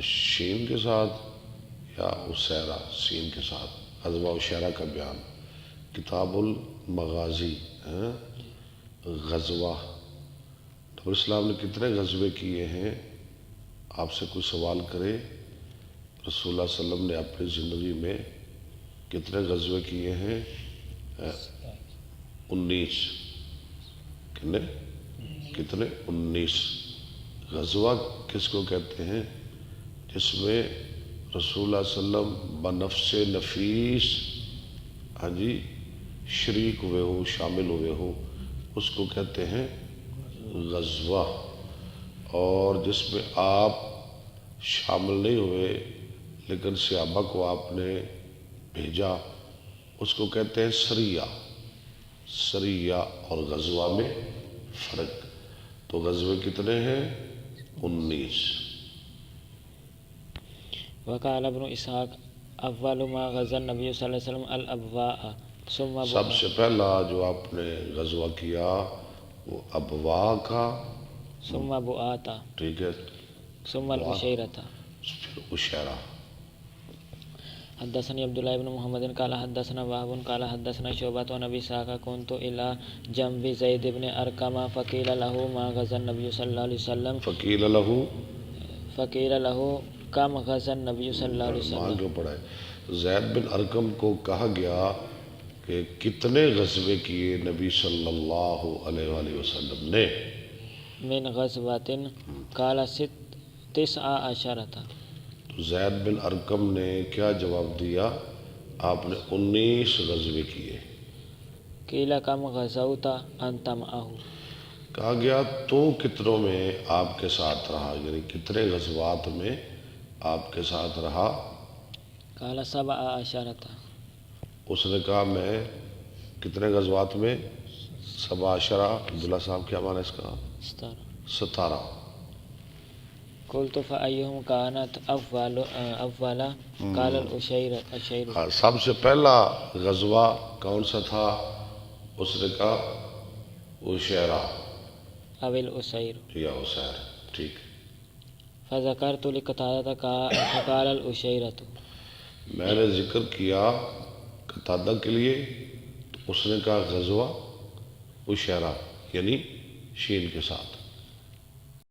شین کے ساتھ یا اسیرہ سین کے ساتھ، غزوہ عشیرہ کا بیان۔ کتاب المغازی، غزوہ، نبی اسلام نے کتنے غزوے کیے ہیں؟ آپ سے کوئی سوال کرے رسول اللہ صلی اللہ علیہ وسلم نے اپنی زندگی میں کتنے غزوے کیے ہیں؟ 19۔ کتنے؟ 19۔ غزوہ کس کو کہتے ہیں؟ جس میں رسول اللہ صلی اللہ علیہ وسلم بنفس نفیس شریک ہوئے ہو، شامل ہوئے ہو، اس کو کہتے ہیں غزوہ۔ اور جس میں آپ شامل نہیں ہوئے لیکن صحابہ کو آپ نے بھیجا، اس کو کہتے ہیں سریہ۔ سریہ اور غزوہ میں فرق۔ تو غزوے کتنے ہیں؟ 19۔ وقال ابن اسحاق اول ما غزا النبی صلی اللہ علیہ وسلم الابواء ثم سب سے پہلا جو آپ نے غزوہ کیا وہ ابواء کا، ثم بؤاتا، ٹھیک ہے، ثم العشیرۃ۔ پھر عشیرہ۔ حدثني عبد الله بن محمد قال حدثنا وهب قال حدثنا شعبة عن ابي اسحاق كنت الى جنب زيد بن ارقم فقيل له ما غزا النبي صلى الله عليه وسلم فقيل له كم غزا النبي صلى الله عليه وسلم۔ کیوں پڑھا ہے؟ زید بن ارقم کو کہا گیا کہ کتنے غزوے کیے نبی صلی اللہ علیہ وآلہ وسلم نے؟ من غزوات قال 19۔ زید بن ارقم نے کیا جواب دیا؟ آپ نے 19 غزوے کیے۔ قیل کم غزوت انت معه، کہا گیا تو کتنوں میں آپ کے ساتھ رہا، یعنی کتنے غزوات میں آپ کے ساتھ رہا؟ قال 17۔ اس نے کہا میں کتنے غزوات میں؟ 17۔ عبداللہ صاحب کیا معنی اس کا؟ 17۔ قلت فأيهم كانت أول قال العشيرة۔ سب سے پہلا غزوہ کون سا تھا؟ اس نے کہا عشیرہ او العشير یا عشیر، ٹھیک۔ فذكرت لقتادة فقال العشيرة۔ میں نے ذکر کیا قتادہ کے لیے تو اس نے کہا غزوہ عشیرہ، یعنی شین کے ساتھ۔